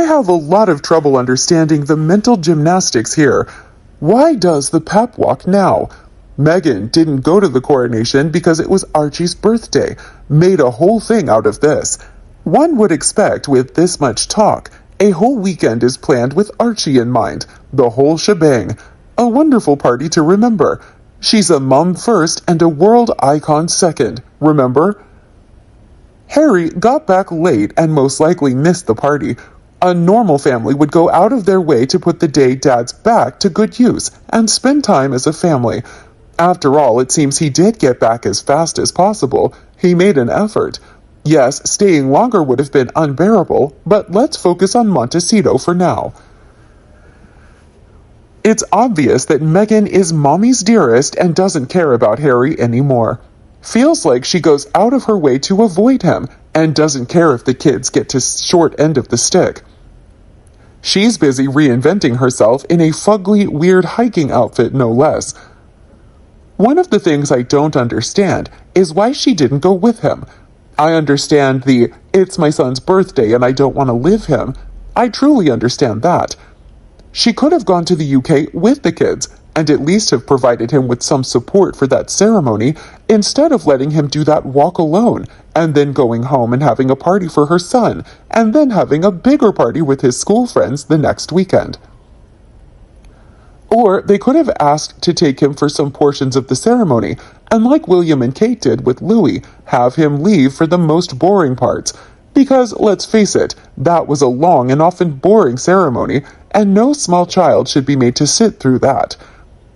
have a lot of trouble understanding the mental gymnastics here. Why does the pep walk now? Meghan didn't go to the coronation because it was Archie's birthday, made a whole thing out of this. One would expect, with this much talk, a whole weekend is planned with Archie in mind, the whole shebang. A wonderful party to remember. She's a mum first and a world icon second, remember? Harry got back late and most likely missed the party. A normal family would go out of their way to put the day Dad's back to good use and spend time as a family. After all, it seems he did get back as fast as possible. He made an effort. Yes, staying longer would have been unbearable, but let's focus on Montecito for now. It's obvious that Meghan is mommy's dearest and doesn't care about Harry anymore. Feels like she goes out of her way to avoid him and doesn't care if the kids get to short end of the stick. She's busy reinventing herself in a fugly, weird hiking outfit, no less. One of the things I don't understand is why she didn't go with him. I understand the, it's my son's birthday and I don't want to live him. I truly understand that. She could have gone to the UK with the kids and at least have provided him with some support for that ceremony instead of letting him do that walk alone and then going home and having a party for her son and then having a bigger party with his school friends the next weekend. Or they could have asked to take him for some portions of the ceremony and, like William and Kate did with Louis, have him leave for the most boring parts. Because, let's face it, that was a long and often boring ceremony, and no small child should be made to sit through that.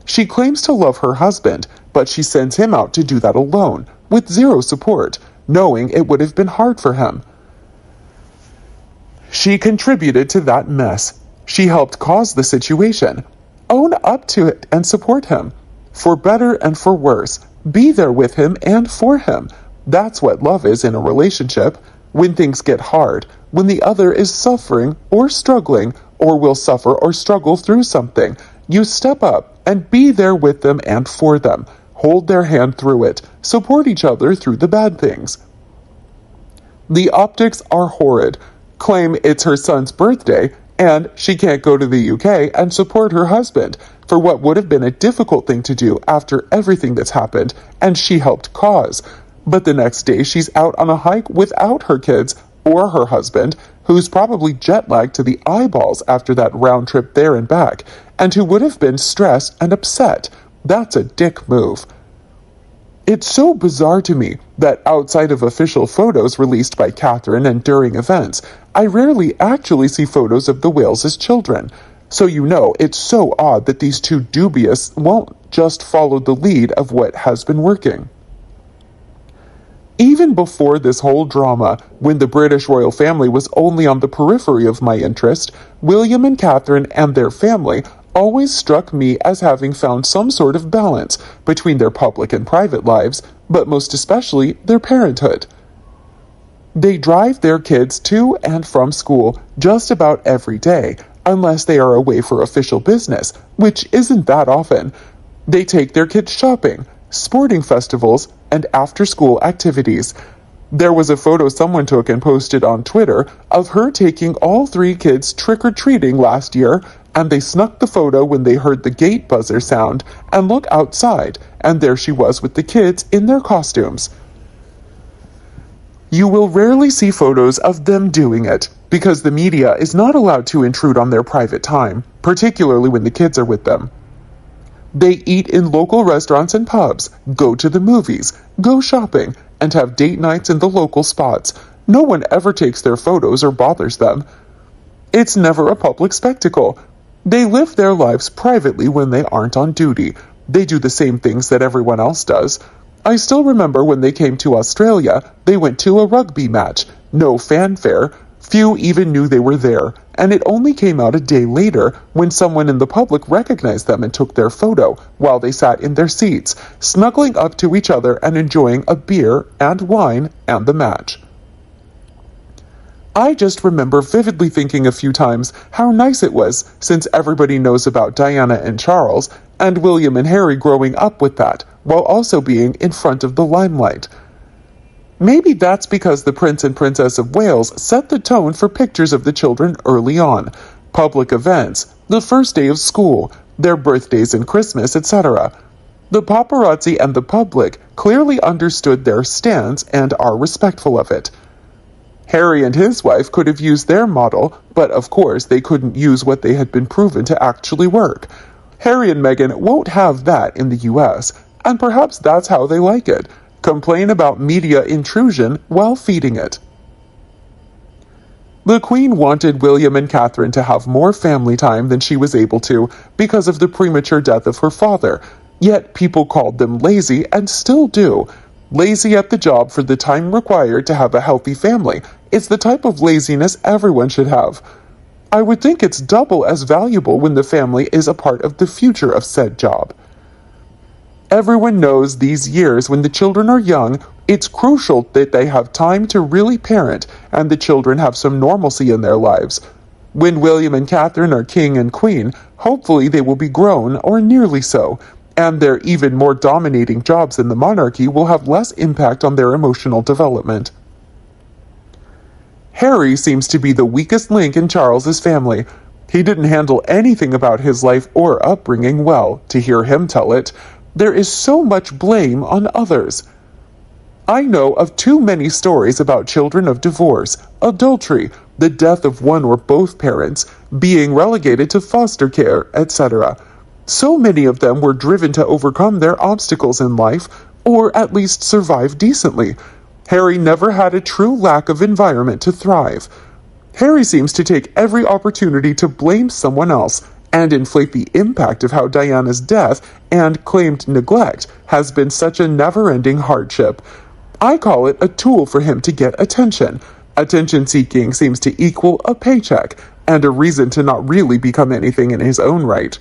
She claims to love her husband, but she sends him out to do that alone, with zero support, knowing it would have been hard for him. She contributed to that mess. She helped cause the situation. Own up to it and support him. For better and for worse, be there with him and for him. That's what love is in a relationship. When things get hard, when the other is suffering or struggling, or will suffer or struggle through something, you step up and be there with them and for them. Hold their hand through it. Support each other through the bad things. The optics are horrid. Claim it's her son's birthday, and she can't go to the UK and support her husband for what would have been a difficult thing to do after everything that's happened and she helped cause. But the next day she's out on a hike without her kids or her husband, who's probably jet-lagged to the eyeballs after that round trip there and back, and who would have been stressed and upset. That's a dick move. It's so bizarre to me that outside of official photos released by Catherine and during events, I rarely actually see photos of the whales as children. So you know, it's so odd that these two dubious won't just follow the lead of what has been working. Even before this whole drama, when the British royal family was only on the periphery of my interest, William and Catherine and their family always struck me as having found some sort of balance between their public and private lives, but most especially their parenthood. They drive their kids to and from school just about every day, unless they are away for official business, which isn't that often. They take their kids shopping, sporting festivals, and after-school activities. There was a photo someone took and posted on Twitter of her taking all 3 kids trick-or-treating last year, and they snuck the photo when they heard the gate buzzer sound and look outside, and there she was with the kids in their costumes. You will rarely see photos of them doing it, because the media is not allowed to intrude on their private time, particularly when the kids are with them. They eat in local restaurants and pubs, go to the movies, go shopping, and have date nights in the local spots. No one ever takes their photos or bothers them. It's never a public spectacle. They live their lives privately when they aren't on duty. They do the same things that everyone else does. I still remember when they came to Australia, they went to a rugby match. No fanfare. Few even knew they were there, and it only came out a day later when someone in the public recognized them and took their photo while they sat in their seats, snuggling up to each other and enjoying a beer and wine and the match. I just remember vividly thinking a few times how nice it was, since everybody knows about Diana and Charles, and William and Harry growing up with that, while also being in front of the limelight. Maybe that's because the Prince and Princess of Wales set the tone for pictures of the children early on. Public events, the first day of school, their birthdays and Christmas, etc. The paparazzi and the public clearly understood their stance and are respectful of it. Harry and his wife could have used their model, but of course they couldn't use what they had been proven to actually work. Harry and Meghan won't have that in the US, and perhaps that's how they like it. Complain about media intrusion while feeding it. The Queen wanted William and Catherine to have more family time than she was able to because of the premature death of her father, yet people called them lazy and still do. Lazy at the job for the time required to have a healthy family. It's the type of laziness everyone should have. I would think it's double as valuable when the family is a part of the future of said job. Everyone knows these years when the children are young, it's crucial that they have time to really parent and the children have some normalcy in their lives. When William and Catherine are king and queen, hopefully they will be grown or nearly so, and their even more dominating jobs in the monarchy will have less impact on their emotional development. Harry seems to be the weakest link in Charles's family. He didn't handle anything about his life or upbringing well, to hear him tell it. There is so much blame on others. I know of too many stories about children of divorce, adultery, the death of one or both parents, being relegated to foster care, etc. So many of them were driven to overcome their obstacles in life, or at least survive decently. Harry never had a true lack of environment to thrive. Harry seems to take every opportunity to blame someone else and inflate the impact of how Diana's death and claimed neglect has been such a never-ending hardship. I call it a tool for him to get attention. Attention-seeking seems to equal a paycheck and a reason to not really become anything in his own right.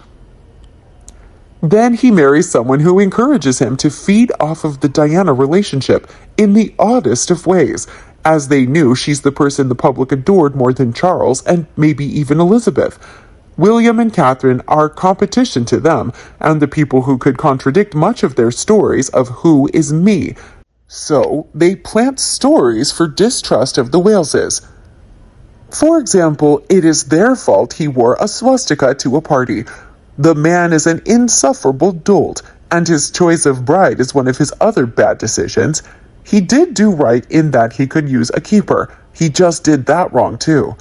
Then he marries someone who encourages him to feed off of the Diana relationship in the oddest of ways, as they knew she's the person the public adored more than Charles and maybe even Elizabeth. William and Catherine are competition to them, and the people who could contradict much of their stories of who is me. So they plant stories for distrust of the Waleses. For example, it is their fault he wore a swastika to a party. The man is an insufferable dolt, and his choice of bride is one of his other bad decisions. He did do right in that he could use a keeper. He just did that wrong too.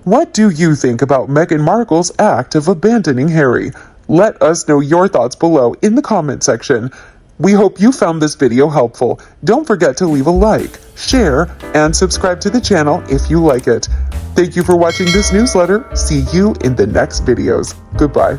What do you think about Meghan Markle's act of abandoning Harry? Let us know your thoughts below in the comment section. We hope you found this video helpful. Don't forget to leave a like, share, and subscribe to the channel if you like it. Thank you for watching this newsletter. See you in the next videos. Goodbye.